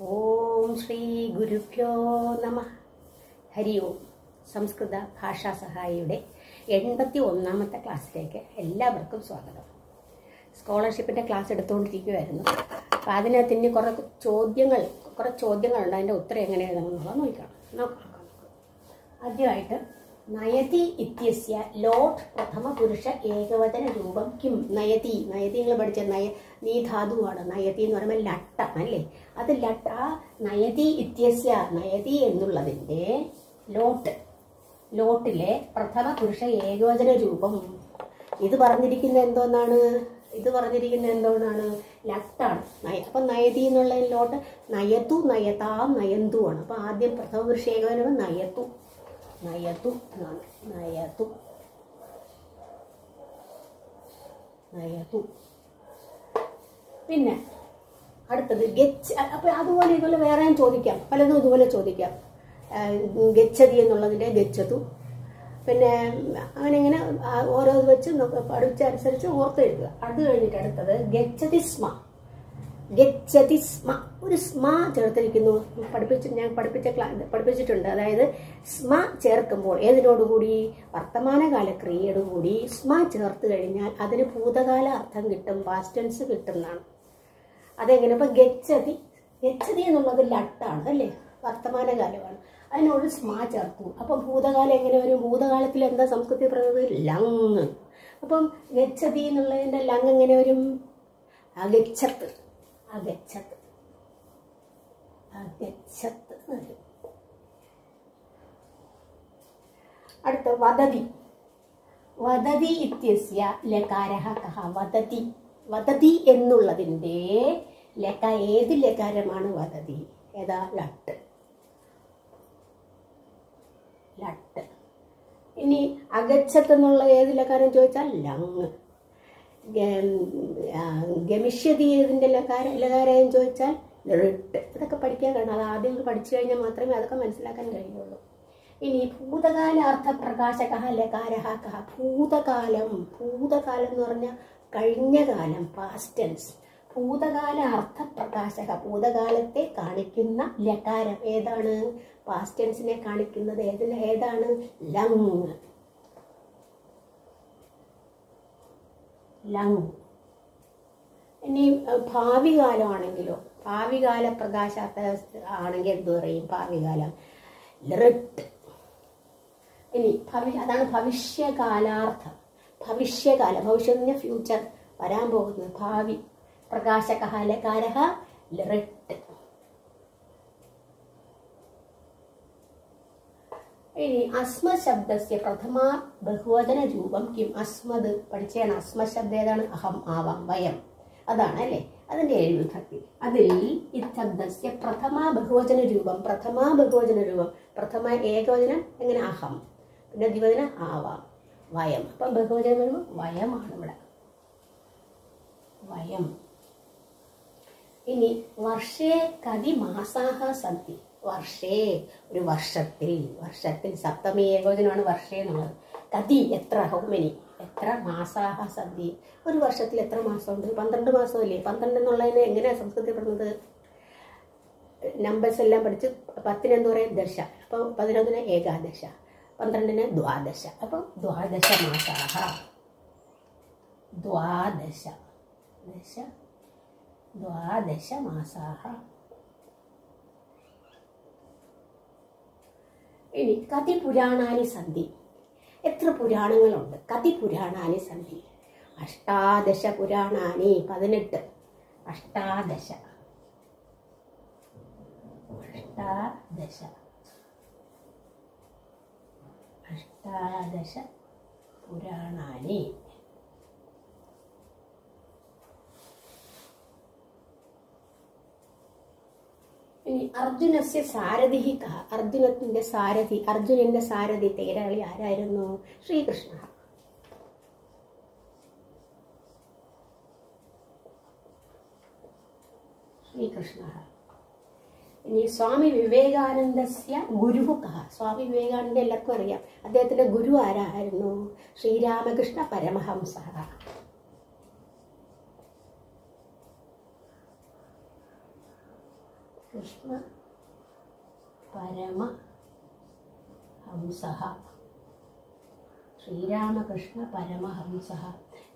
ഓം ശ്രീ ഗുരുഭ്യോ നമഃ. ഹരി ഓം. സംസ്കൃത ഭാഷാ സഹായിയുടെ 81ാമത്തെ ക്ലാസ്സിലേക്ക് എല്ലാവർക്കും സ്വാഗതം. സ്കോളർഷിപ്പിൻ്റെ ക്ലാസ് എടുത്തുകൊണ്ടിരിക്കുകയായിരുന്നു. അപ്പോൾ അതിനകത്ത് ഇനി കുറേ ചോദ്യങ്ങളുണ്ട്. അതിൻ്റെ ഉത്തരം എങ്ങനെ എഴുതണമെന്നുള്ളത് നോക്കാം. ആദ്യമായിട്ട് നയതി ഇത്യസ്യ ലോട്ട് പ്രഥമ പുരുഷ ഏകവചന രൂപം കിം? നയതി നിങ്ങൾ പഠിച്ച നീ ധാതുവാണ്. നയതി എന്ന് പറയുമ്പോൾ ലട്ട അല്ലേ? അത് ലട്ട. നയതി ഇത്യസ്യ, നയതി എന്നുള്ളതിൻ്റെ ലോട്ടിലെ പ്രഥമ പുരുഷ ഏകവചന രൂപം. ഇത് പറഞ്ഞിരിക്കുന്നത് എന്തോന്നാണ്? ലട്ടാണ്. അപ്പം നയതി എന്നുള്ള ലോട്ട് നയതു, നയതാം, നയന്തു ആണ്. അപ്പം ആദ്യം പ്രഥമ പുരുഷ ഏകവചനം നയതു എന്നാണ്. നയതു. പിന്നെ അടുത്തത് ഗച്ഛ. അപ്പം അതുപോലെ ഇതുപോലെ വേറെയും ചോദിക്കാം, പലതും ഇതുപോലെ ചോദിക്കാം. ഗച്ഛതി എന്നുള്ളതിൻ്റെ ഗച്ഛതു. പിന്നെ അങ്ങനെ ഇങ്ങനെ ഓരോ വെച്ച് പഠിച്ചനുസരിച്ച് ഓർത്തെഴുതുക. അത് കഴിഞ്ഞിട്ട് അടുത്തത് ഗച്ഛതി സ്മ. ഒരു സ്മ ചേർത്തിരിക്കുന്നു. ഞാൻ പഠിപ്പിച്ചിട്ടുണ്ട്. അതായത് സ്മ ചേർക്കുമ്പോൾ ഏതിനോടുകൂടി? വർത്തമാനകാല ക്രിയയോടുകൂടി സ്മ ചേർത്ത് കഴിഞ്ഞാൽ അതിന് ഭൂതകാല അർത്ഥം കിട്ടും, പാസ്റ്റ് ടെൻസ് കിട്ടുന്നതാണ്. അതെങ്ങനെ? ഇപ്പം ഗച്ഛതി എന്നുള്ളത് ലട്ടാണ് അല്ലേ? വർത്തമാനകാലമാണ്. അതിനോട് സ്മ ചേർത്തു. അപ്പം ഭൂതകാലം എങ്ങനെ വരും? ഭൂതകാലത്തിൽ എന്താ സംസ്കൃതി പറയുന്നത്? ലങ്. അപ്പം ഗച്ഛതി എന്നുള്ളതിൻ്റെ ലങ് എങ്ങനെ വരും? അഗച്ഛത്ത് വരും. അടുത്ത വദതി ഇത്യസ്യ ലകാരഃ കഃ? വദതി എന്നുള്ളതിൻ്റെ ഏത് ലകാരമാണ് വദതി? ഏതാ? ലട്ട്. ഇനി അഗച്ഛത്ത് എന്നുള്ള ഏത് ലകാരം ചോദിച്ചാൽ ലങ്. ഗമിഷ്യതി ഏതിൻ്റെ ലകാരം ചോദിച്ചാൽ ഋട്ട്. ഇതൊക്കെ പഠിക്കാൻ കഴിയണം. അത് ആദ്യം പഠിച്ചു കഴിഞ്ഞാൽ മാത്രമേ അതൊക്കെ മനസ്സിലാക്കാൻ കഴിയുള്ളൂ. ഇനി ഭൂതകാല അർത്ഥപ്രകാശക ലകാരഃ കഃ? ഭൂതകാലം എന്ന് പറഞ്ഞാൽ കഴിഞ്ഞ കാലം, പാസ്റ്റ് ടെൻസ്. ഭൂതകാല അർത്ഥപ്രകാശക, ഭൂതകാലത്തെ കാണിക്കുന്ന ലകാരം ഏതാണ്? പാസ്റ്റ് ടെൻസിനെ കാണിക്കുന്നത് ഏതാണ്? ലങ്. ഇനി ഭാവി കാലമാണെങ്കിലോ? ഭാവികാല പ്രകാശാത്ത ആണെങ്കിൽ എന്ത് പറയും? ഭാവികാലം ഋട്ട്. ഇനി അതാണ് ഭവിഷ്യകാലാർത്ഥം. ഭവിഷ്യം ഫ്യൂച്ചർ, വരാൻ പോകുന്നത്. ഭാവി പ്രകാശക ലകാരഃ ഋട്ട്. ഇനി അസ്മ ശബ്ദസ്യ പ്രഥമ ബഹുവചന രൂപം കിം? അസ്മത് പഠിച്ചാണ്. അസ്മ ശബ്ദം ഏതാണ്? അഹം, ആവാം, വയം. അതാണ് അല്ലേ? അതിൻ്റെ 7 വിഭക്തി. അതിൽ ശബ്ദസ്യ പ്രഥമ ബഹുവചന രൂപം. പ്രഥമ ഏകവചനം എങ്ങനെ? അഹം. പിന്നെ ദ്വിവചനം ആവാം, വയം. അപ്പം ബഹുവചനം വരുമ്പോൾ വയമാണ് ഇവിടെ. വയം. ഇനി വർഷേ കതി മാസാഹ സന്തി? വർഷേ, ഒരു വർഷത്തിൽ സപ്തമി ഏകവചനമാണ് വർഷേ എന്നുള്ളത്. കതി എത്ര? ഹൗമനി? എത്ര? മാസാഹ സന്തി. ഒരു വർഷത്തിൽ എത്ര മാസമുണ്ട്? 12 മാസമല്ലേ? 12 എന്നുള്ളതിന് എങ്ങനെയാണ് സംസ്കൃതി പറഞ്ഞത്? നമ്പേഴ്സ് എല്ലാം പഠിച്ച് 10 എന്ത് പറയും? ദശ. അപ്പം 11 ഏകാദശ, 12 ദ്വാദശ. അപ്പം ദ്വാദശ മാസാഹ. ദ്വാദശ മാസാഹ. ഇനി കതി പുരാണാനി സന്ധി? എത്ര പുരാണങ്ങളുണ്ട്? കതി പുരാണാനി സന്ധി? അഷ്ടാദശ പുരാണാനി. 18. അഷ്ടാദശ പുരാണാനി. ഇനി അർജുനസ്യ സാരഥി കഃ? അർജുനന്റെ സാരഥി തേരാളി ആരായിരുന്നു? ശ്രീകൃഷ്ണ. ഇനി സ്വാമി വിവേകാനന്ദസ്യ ഗുരുഃ കഃ? സ്വാമി വിവേകാനന്ദ എല്ലാവർക്കും അറിയാം. അദ്ദേഹത്തിന്റെ ഗുരു ആരായിരുന്നു? ശ്രീരാമകൃഷ്ണ പരമഹംസഃ. കൃഷ്ണ പരമഹംസഃ, ശ്രീരാമകൃഷ്ണ പരമഹംസഃ.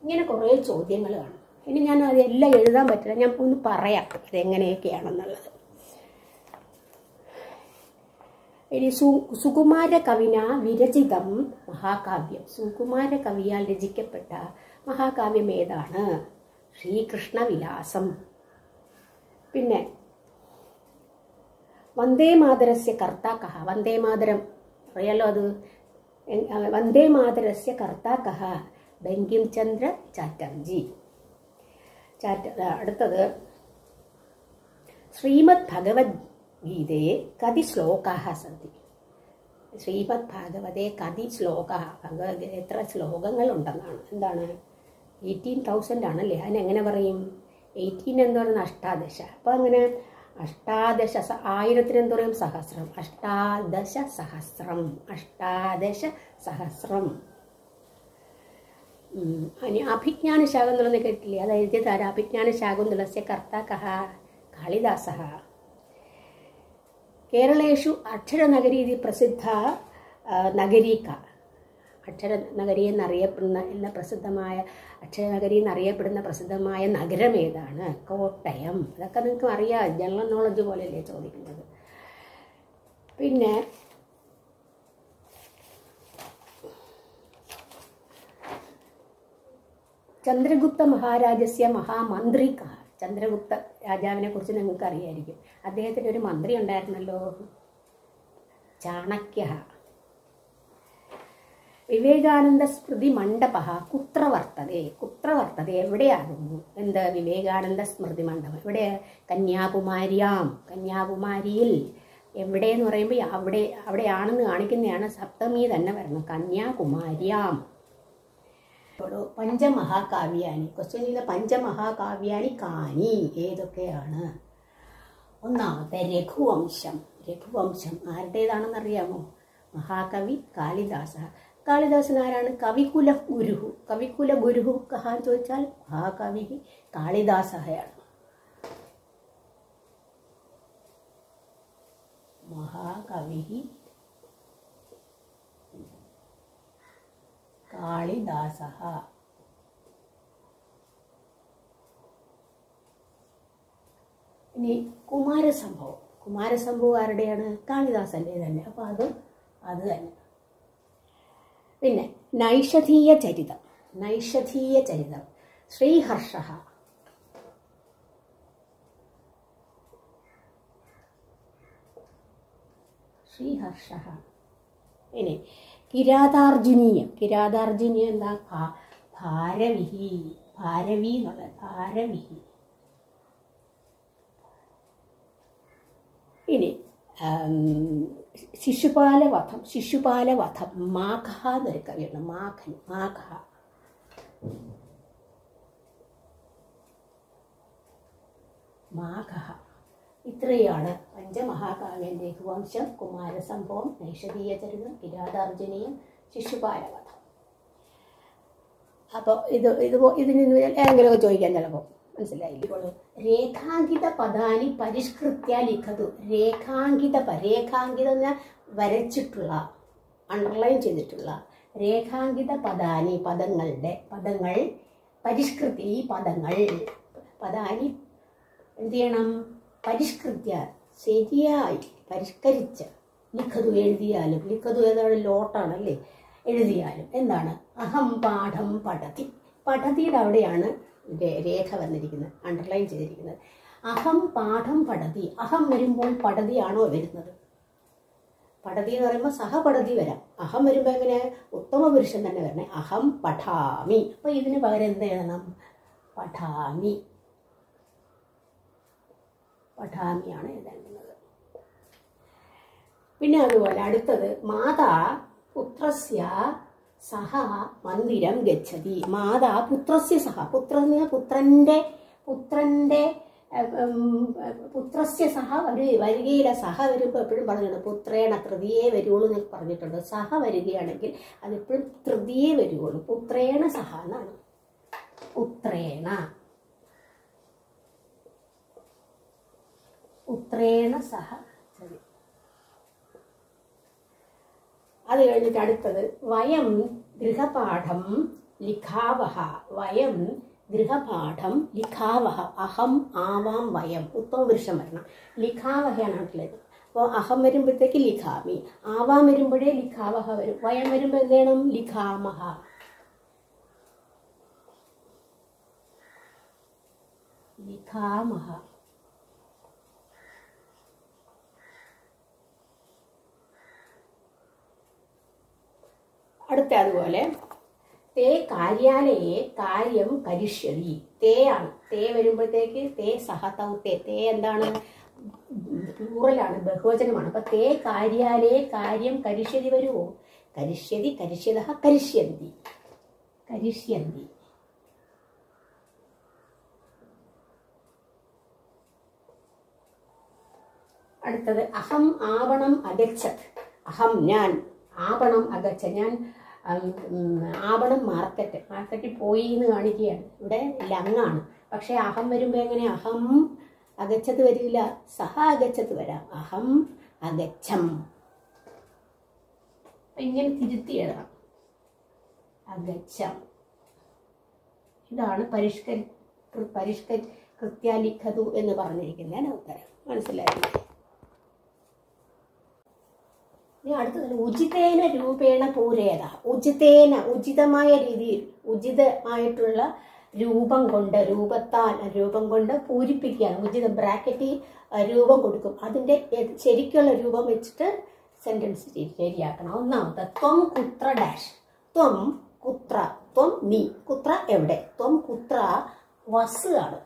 ഇങ്ങനെ കുറേ ചോദ്യങ്ങൾ കാണും. ഇനി ഞാൻ അതെല്ലാം എഴുതാൻ പറ്റില്ല, ഞാൻ ഒന്ന് പറയാം അതെങ്ങനെയൊക്കെയാണെന്നുള്ളത്. ഇനി സുകുമാര കവിന വിരചിതം മഹാകാവ്യം. സുകുമാര കവിയാൽ രചിക്കപ്പെട്ട മഹാകാവ്യം ഏതാണ്? ശ്രീകൃഷ്ണ വിലാസം. പിന്നെ വന്ദേ മാതരസ്യ കർത്താ കഹ. വന്ദേ മാതരം അറിയാലോ, അത് വന്ദേ മാതരസ്യ കർത്താ കഹ? ബങ്കിം ചന്ദ്ര ചാറ്റർജി. അടുത്തത് ശ്രീമദ് ഭഗവത്ഗീതയെ കതി ശ്ലോകാഃ സന്തി. ശ്രീമദ് ഭാഗവതേ കതി ശ്ലോകാഃ. ഭഗവത്ഗീത എത്ര ശ്ലോകങ്ങളുണ്ടെന്നാണ്. എന്താണ്? 18,000 ആണല്ലേ. അതിനെങ്ങനെ പറയും? 18 എന്ന് പറയുന്നത് അഷ്ടാദശ. അപ്പം അങ്ങനെ അഷ്ടാദശ, 1000 എന്ത് പറയും? സഹസ്രം. അഷ്ടാദശ സഹസ്രം, അഷ്ടാദശ സഹസ്രം. ഇനി അഭിജ്ഞാന ശാകുന്തളം കേട്ടില്ലേ? അത് എഴുതിയത് ആരാ? അഭിജ്ഞാന ശാകുന്തളസ്യ കർത്താ കഹ? കാളിദാസഃ. കേരളേഷു അക്ഷരനഗരി പ്രസിദ്ധ നഗരീക. അക്ഷരനഗരി എന്നറിയപ്പെടുന്ന പ്രസിദ്ധമായ അക്ഷരനഗരി എന്നറിയപ്പെടുന്ന പ്രസിദ്ധമായ നഗരം ഏതാണ്? കോട്ടയം. അതൊക്കെ നിങ്ങൾക്ക് അറിയാം, ജനറൽ നോളജ് പോലെയല്ലേ ചോദിക്കുന്നത്. പിന്നെ ചന്ദ്രഗുപ്ത മഹാരാജസ്യ മഹാമന്ത്രി കഹ. ചന്ദ്രഗുപ്ത രാജാവിനെ കുറിച്ച് നിങ്ങൾക്ക് അറിയായിരിക്കും. അദ്ദേഹത്തിന് ഒരു മന്ത്രി ഉണ്ടായിരുന്നല്ലോ, ചാണക്യ. വിവേകാനന്ദ സ്മൃതി മണ്ഡപ കുത്ര വർത്തതേ? കുത്ര വർത്തതേ എവിടെയാകുന്നു? എന്ത്? വിവേകാനന്ദ സ്മൃതി മണ്ഡപം എവിടെ? കന്യാകുമാരിയാം. കന്യാകുമാരിയിൽ. എവിടെയെന്ന് പറയുമ്പോൾ അവിടെയാണെന്ന് കാണിക്കുന്നതാണ്. സപ്തമി തന്നെ വരണം. കന്യാകുമാരിയാം. പഞ്ചമഹാകാവ്യാനി. ക്വസ്റ്റ്യൻ ചെയ്ത പഞ്ചമഹാകാവ്യാനി കാനി ഏതൊക്കെയാണ്? ഒന്നാമത്തെ രഘുവംശം. രഘുവംശം ആരുടേതാണെന്ന് അറിയാമോ? മഹാകവി കാളിദാസ. കാളിദാസൻ ആരാണ്? കവികുല ഗുരു. കവികുല ഗുരു കഹ എന്ന് ചോദിച്ചാൽ മഹാകവി കാളിദാസയാണ്. മഹാകവി കാളിദാസഃ. ഇനി കുമാരസംഭവം. കുമാരസംഭവം ആരുടെയാണ്? കാളിദാസന്റെ തന്നെ. അപ്പോൾ അത് തന്നെ. പിന്നെ നൈഷധീയ ചരിതം. നൈഷധീയ ചരിതം ശ്രീഹർഷഃ. ശ്രീഹർഷഃ. ഇനി കിരാതാർജുനീയം. കിരാതാർജുനീയം എന്താ? ഭാരവിഹി. ഭാരവി എന്നുള്ളത് ഭാരവിഹി. ഇനി ശിശുപാലവധം. ശിശുപാലവധം മാഘ എന്നൊരു കവിയാണ്. മാഘൻ. മാഘ. മാഘ. ഇത്രയാണ് പഞ്ചമഹാകാവ്യം. രഘുവംശം, കുമാരസംഭവം, നൈഷധീയ ചരിതം, കിരാതാർജുനീയം, ശിശുപാലവധം. അപ്പോൾ ഇതിന് ഏതെങ്കിലുമൊക്കെ ചോദിക്കാൻ ചിലപ്പോൾ മനസ്സിലായില്ല. രേഖാങ്കിത പദാനി പരിഷ്കൃത്യ ലിഖതു. രേഖാങ്കിത എന്ന് വരച്ചിട്ടുള്ള, അണ്ടർലൈൻ ചെയ്തിട്ടുള്ള രേഖാങ്കിത പദാനി പദങ്ങൾ പരിഷ്കൃത്യ. ഈ പദാനി എന്ത് ചെയ്യണം? പരിഷ്കൃത്യ ശരിയായി പരിഷ്കരിച്ച് ലിഖതു എഴുതിയാലും. ലിഖതു ഏതാണ്? ലോട്ടാണല്ലേ. എഴുതിയാലും എന്താണ്? അഹം പാഠം പഠതി. പഠതിയുടെ അവിടെയാണ് രേഖ വന്നിരിക്കുന്നത്, അണ്ടർലൈൻ ചെയ്തിരിക്കുന്നത്. അഹം പാഠം പഠതി. അഹം വരുമ്പോൾ പഠതിയാണോ വരുന്നത്? പഠതി എന്ന് പറയുമ്പോൾ സഹപഠതി വരാം. അഹം വരുമ്പോൾ എങ്ങനെ? ഉത്തമ പുരുഷൻ തന്നെ വരണേ. അഹം പഠാമി. അപ്പോൾ ഇതിന് പകരം എന്ത് എഴുതണം? പഠാമി. പഠാമിയാണ് എഴുതേണ്ടുന്നത്. പിന്നെ അതുപോലെ അടുത്തത് മാതാ പുത്രസ്യ സഹ മന്ദിരം ഗച്ഛതി. മാതാ പുത്രസ്യ സഹ. പുത്രസ്യ സഹ വരികയില്ല. സഹ വരുമ്പോൾ എപ്പോഴും പറഞ്ഞിട്ടുണ്ട് പുത്രേണ തൃതീയേ വരുള്ളൂ എന്ന് പറഞ്ഞിട്ടുണ്ട്. സഹ വരികയാണെങ്കിൽ അതെപ്പോഴും തൃതീയേ വരുള്ളൂ. പുത്രേണ സഹ എന്നാണ്. പുത്രേണ. പുത്രേണ സഹ. അത് കഴിഞ്ഞിട്ട് അടുത്തത് വയം ഗൃഹപാഠം ലിഖാവഹ. വയം ഗൃഹപാഠം ലിഖാവഹ. അഹം ആവാം വയം. ഉത്തമ പുരുഷൻ വരണം. ലിഖാവഹയാണ് ഉള്ളത്. അപ്പോൾ അഹം വരുമ്പോഴത്തേക്ക് ലിഖാമി, ആവാം വരുമ്പോഴേ ലിഖാവഹ വരും. വയം വരുമ്പോൾ എന്ത് ചെയ്യണം? ലിഖാമഹ. ലിഖാമഹ. അടുത്ത അതുപോലെ തേ കാര്യാലയെ കാര്യം കരിഷ്യതി. തേ ആണ്. തേ വരുമ്പോഴത്തേക്ക് തേ സഹതൗത്തെ. തേ എന്താണ്? പ്ലൂറലാണ്, ബഹുവചനമാണ്. അപ്പൊ തേ കാര്യാലയെ കാര്യം കരിഷ്യതി വരുമോ? കരിഷ്യതി, കരിഷ്യതഃ, കരിഷ്യന്തി, കരിഷ്യന്തി. അടുത്തത് അഹം ആവണം അഗച്ഛത്. അഹം ഞാൻ, ആവണം അഗച്ഛ ഞാൻ, ആവണം മാർക്കറ്റിൽ പോയി എന്ന് കാണിക്കുകയാണ്. ഇവിടെ ലങ്ങാണ്. പക്ഷെ അഹം വരുമ്പോൾ എങ്ങനെ? അഹം അഗച്ഛത്ത് വരില്ല, സഹ അഗച്ഛത്ത് വരാം. അഹം അഗച്ഛം. ഇങ്ങനെ തിരുത്തി എഴുതാം. അഗച്ഛം. ഇതാണ് കൃത്യാലിഖതു എന്ന് പറഞ്ഞിരിക്കുന്നതിന് ഉത്തരം. മനസ്സിലായില്ലേ? ഇനി അടുത്തത് ഉചിതേന രൂപേണ പൂരേത. ഉചിതേന, ഉചിതമായ രീതിയിൽ, ഉചിതമായിട്ടുള്ള രൂപം കൊണ്ട്, രൂപം കൊണ്ട് പൂരിപ്പിക്കുകയാണ്. ഉചിതം ബ്രാക്കറ്റിൽ രൂപം കൊടുക്കും. അതിൻ്റെ ശരിക്കുള്ള രൂപം വെച്ചിട്ട് സെന്റൻസ് ശരിയാക്കണം. ഒന്നാമത്തെ ത്വം കുത്ര ഡാഷ്. ത്വം കുത്ര, ത്വം നീ, കുത്ര എവിടെ. ത്വം കുത്ര വസ് ആണ്.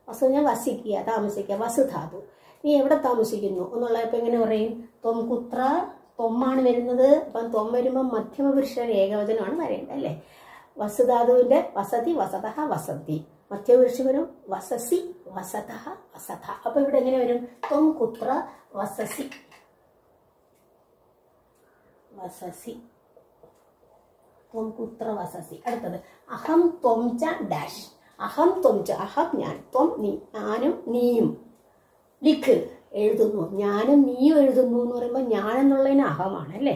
വസ് ഞാൻ വസിക്കുക, താമസിക്കുക, വസ് ധാതു. നീ എവിടെ താമസിക്കുന്നു എന്നുള്ള ഇപ്പം എങ്ങനെ പറയും? ത്വം കുത്ര, ത്വമാണ് വരുന്നത്. അപ്പം ത്വം വരുമ്പോൾ മധ്യമപുരുഷ ഏകവചനമാണ് വരേണ്ടത് അല്ലേ? വസുധാതുവിന്റെ വസതി, വസതഃ, വസതി. മധ്യപുരുഷൻ വരും വസസി, വസതഃ, വസത. അപ്പൊ ഇവിടെ എങ്ങനെ വരും? ത്വം കുത്ര വസസി, വസസി, ത്വം കുത്ര വസസി. അടുത്തത് അഹം ത്വം ച ഡാഷ്. അഹം ത്വം ച, അഹം ഞാൻ, ത്വം നീ, ഞാനും നീയും. ലിഖ് എഴുതുന്നു, ഞാനും നീയും എഴുതുന്നു എന്ന് പറയുമ്പോൾ ഞാൻ എന്നുള്ളതിന് അഹമാണ് അല്ലേ?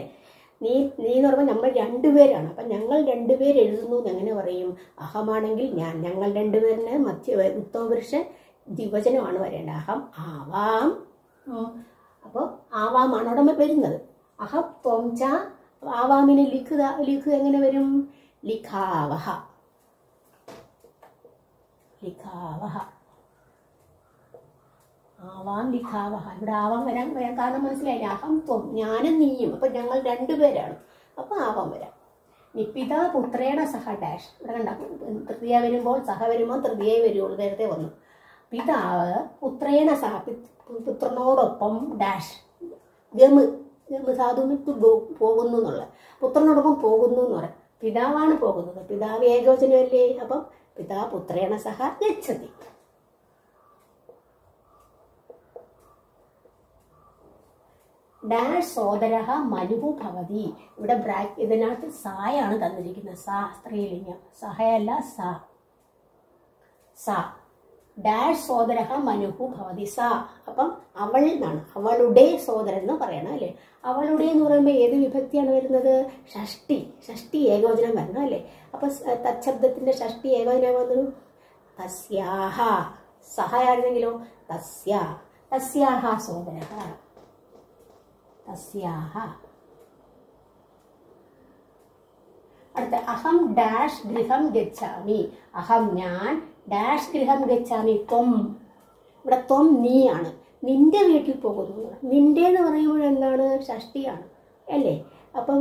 നീ എന്ന് പറയുമ്പോൾ നമ്മൾ രണ്ടുപേരാണ്. അപ്പം ഞങ്ങൾ രണ്ടുപേർ എഴുതുന്നു എന്ന് എങ്ങനെ പറയും? അഹമാണെങ്കിൽ ഞാൻ, ഞങ്ങൾ രണ്ടുപേരിന് ഉത്തമപുരുഷൻ ദ്വിവചനമാണ് വരേണ്ടത്. അഹം ആവാം. അപ്പോൾ ആവാമാണ് അവിടെ വരുന്നത്. അഹം ത്വം ച, ആവാമിന് ലിഖ് എങ്ങനെ വരും? ലിഖാവഹ, ലിഖാവഹ. ആവാം ലിഖാവഹ. ഇവിടെ ആവാം വരാൻ കാരണം മനസ്സിലായില്ല. അഹം ത്വം, ഞാനും നീയും. അപ്പൊ ഞങ്ങൾ രണ്ടുപേരാണ്. അപ്പൊ ആവാം വരാം. പിതാ പുത്രേണ സഹ ഡാഷ്. ഇവിടെ കണ്ട തൃതീയ വരുമ്പോൾ സഹ വരുമ്പോൾ തൃതീയ വരുള്ളൂ. നേരത്തെ വന്നു. പിതാവ് പുത്രേണ സഹ, പുത്രനോടൊപ്പം ഡാഷ്. ഗമ് ധാതുവിന് പോകുന്നു എന്നുള്ള, പുത്രനോടൊപ്പം പോകുന്നു എന്ന് പറയാം. പിതാവാണ് പോകുന്നത്. പിതാവ് ഏകവചനമല്ലേ? അപ്പം പിതാ പുത്രേണ സഹ ഗച്ഛതി. ഡാഷ് സോദരഃ മനുഹു ഭവതി. ഇവിടെ ഇതിനകത്ത് സായാണ് തന്നിരിക്കുന്നത്. സാ സ്ത്രീലിംഗം, സഹയല്ല സാ. സാ ഡാഷ് സോദരഃ മനുഹു ഭവതി. സാ അപ്പം അവൾ എന്നാണ്, അവളുടെ സോദരൻ എന്ന് പറയണം അല്ലേ? അവളുടെ എന്ന് പറയുമ്പോൾ ഏത് വിഭക്തിയാണ് വരുന്നത്? ഷഷ്ടി. ഷഷ്ടി ഏകവചനം വരണം അല്ലേ? അപ്പൊ തച്ഛബ്ദത്തിന്റെ ഷഷ്ടി ഏകവചനം വന്നു തസ്യാഹ. സഹ ആയിരുന്നെങ്കിലോ തസ്യ, തസ്യാഹ സോദരഃ, തസ്യാഹ. അടുത്ത അഹം ഡാഷ് ഗൃഹം ഗച്ഛാമി. അഹം ഞാൻ, ഡാഷ് ഗൃഹം ഗച്ഛാമി ത്വം. ഇവിടെ ത്വം നീ ആണ്, നിന്റെ വീട്ടിൽ പോകുന്നു. നിന്റെ എന്ന് പറയുമ്പോൾ എന്താണ്? ഷഷ്ടിയാണ് അല്ലേ? അപ്പം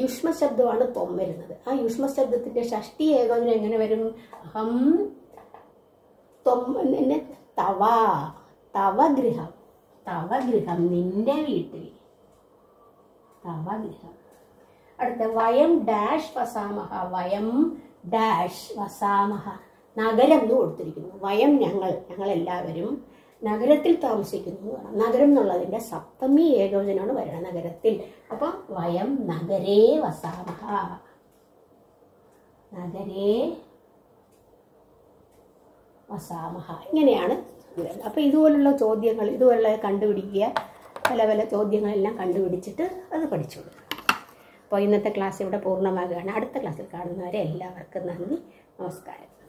യുഷ്മ ശബ്ദമാണ് ത്വം വരുന്നത്. ആ യുഷ്മ ശബ്ദത്തിന്റെ ഷഷ്ടി ഏകോചനം എങ്ങനെ വരും? അഹം ത്വം, തവ, തവ ഗൃഹം, തവ ഗൃഹം നിന്റെ വീട്ടിൽ, തവ ഗൃഹം. അടുത്ത വയം ഡാഷ് വസാമഹ. വയം ഡാഷ് വസാമഹ. നഗരം എന്ന് കൊടുത്തിരിക്കുന്നു. വയം ഞങ്ങളെല്ലാവരും നഗരത്തിൽ താമസിക്കുന്നു. നഗരം എന്നുള്ളതിന്റെ സപ്തമി ഏകവചനമാണ് വരുന്നത്, നഗരത്തിൽ. അപ്പൊ വയം നഗരേ വസാമഹ, നഗരേ വസാമഹ. ഇങ്ങനെയാണ് അപ്പോൾ ഇതുപോലുള്ള ചോദ്യങ്ങൾ ഇതുപോലുള്ള കണ്ടുപിടിക്കുക, പല പല ചോദ്യങ്ങളെല്ലാം കണ്ടുപിടിച്ചിട്ട് അത് പഠിച്ചോളൂ. അപ്പോൾ ഇന്നത്തെ ക്ലാസ് ഇവിടെ പൂർണ്ണമാകുകയാണ്. അടുത്ത ക്ലാസ്സിൽ കാണുന്നവരെ എല്ലാവർക്കും നന്ദി, നമസ്കാരം.